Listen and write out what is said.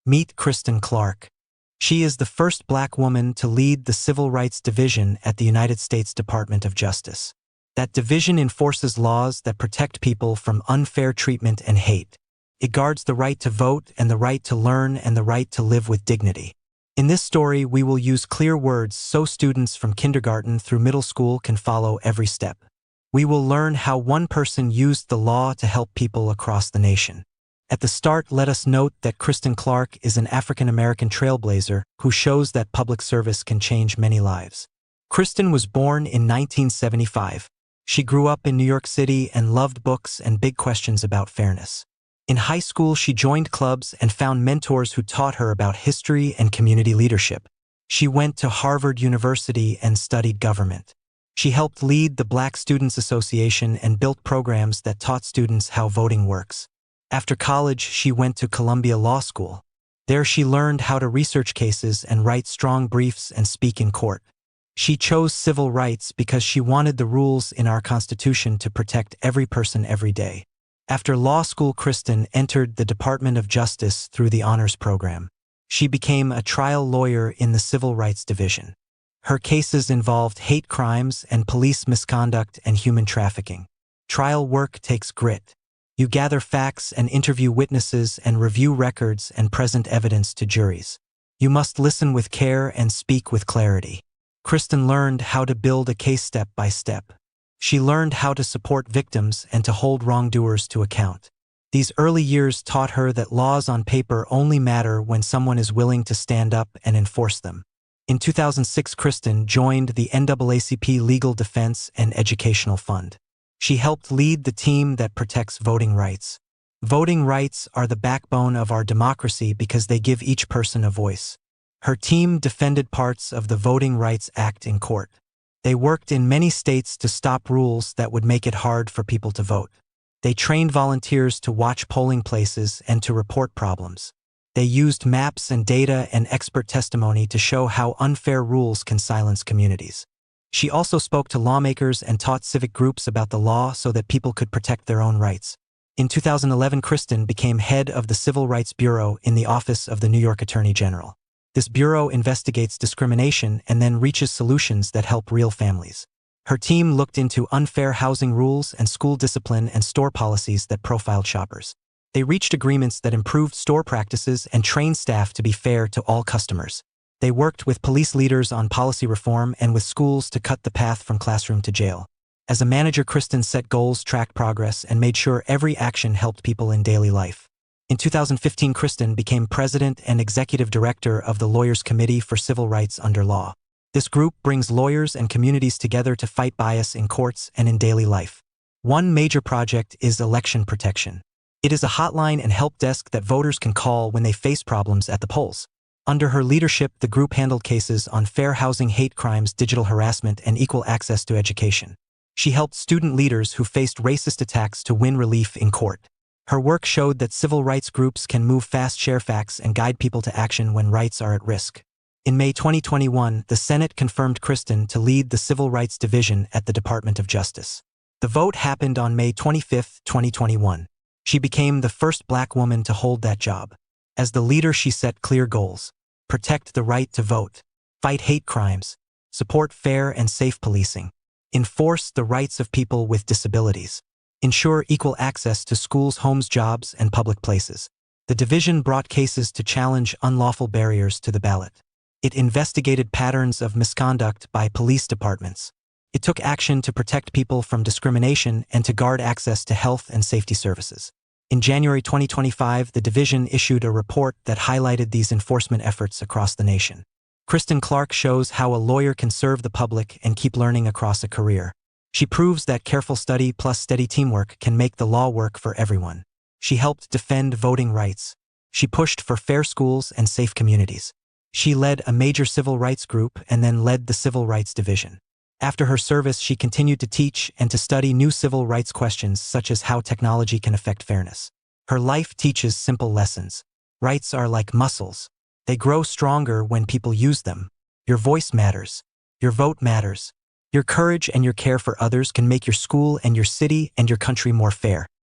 Meet Kristen Clarke. She is the first Black woman to lead the Civil Rights Division at the United States Department of Justice. That division enforces laws that protect people from unfair treatment and hate. It guards the right to vote and the right to learn and the right to live with dignity. In this story, we will use clear words so students from kindergarten through middle school can follow every step. We will learn how one person used the law to help people across the nation. At the start, let us note that Kristen Clarke is an African-American trailblazer who shows that public service can change many lives. Kristen was born in 1975. She grew up in New York City and loved books and big questions about fairness. In high school, she joined clubs and found mentors who taught her about history and community leadership. She went to Harvard University and studied government. She helped lead the Black Students Association and built programs that taught students how voting works. After college, she went to Columbia Law School. There she learned how to research cases and write strong briefs and speak in court. She chose civil rights because she wanted the rules in our Constitution to protect every person every day. After law school, Kristen entered the Department of Justice through the honors program. She became a trial lawyer in the Civil Rights Division. Her cases involved hate crimes and police misconduct and human trafficking. Trial work takes grit. You gather facts and interview witnesses and review records and present evidence to juries. You must listen with care and speak with clarity. Kristen learned how to build a case step by step. She learned how to support victims and to hold wrongdoers to account. These early years taught her that laws on paper only matter when someone is willing to stand up and enforce them. In 2006, Kristen joined the NAACP Legal Defense and Educational Fund. She helped lead the team that protects voting rights. Voting rights are the backbone of our democracy because they give each person a voice. Her team defended parts of the Voting Rights Act in court. They worked in many states to stop rules that would make it hard for people to vote. They trained volunteers to watch polling places and to report problems. They used maps and data and expert testimony to show how unfair rules can silence communities. She also spoke to lawmakers and taught civic groups about the law so that people could protect their own rights. In 2011, Kristen became head of the Civil Rights Bureau in the Office of the New York Attorney General. This bureau investigates discrimination and then reaches solutions that help real families. Her team looked into unfair housing rules and school discipline and store policies that profiled shoppers. They reached agreements that improved store practices and trained staff to be fair to all customers. They worked with police leaders on policy reform and with schools to cut the path from classroom to jail. As a manager, Kristen set goals, tracked progress, and made sure every action helped people in daily life. In 2015, Kristen became president and executive director of the Lawyers Committee for Civil Rights under Law. This group brings lawyers and communities together to fight bias in courts and in daily life. One major project is election protection. It is a hotline and help desk that voters can call when they face problems at the polls. Under her leadership, the group handled cases on fair housing, hate crimes, digital harassment, and equal access to education. She helped student leaders who faced racist attacks to win relief in court. Her work showed that civil rights groups can move fast, share facts, and guide people to action when rights are at risk. In May 2021, the Senate confirmed Kristen to lead the Civil Rights Division at the Department of Justice. The vote happened on May 25, 2021. She became the first Black woman to hold that job. As the leader, she set clear goals: protect the right to vote, fight hate crimes, support fair and safe policing, enforce the rights of people with disabilities, ensure equal access to schools, homes, jobs, and public places. The division brought cases to challenge unlawful barriers to the ballot. It investigated patterns of misconduct by police departments. It took action to protect people from discrimination and to guard access to health and safety services. In January 2025, the division issued a report that highlighted these enforcement efforts across the nation. Kristen Clarke shows how a lawyer can serve the public and keep learning across a career. She proves that careful study plus steady teamwork can make the law work for everyone. She helped defend voting rights. She pushed for fair schools and safe communities. She led a major civil rights group and then led the Civil Rights Division. After her service, she continued to teach and to study new civil rights questions such as how technology can affect fairness. Her life teaches simple lessons. Rights are like muscles. They grow stronger when people use them. Your voice matters. Your vote matters. Your courage and your care for others can make your school and your city and your country more fair.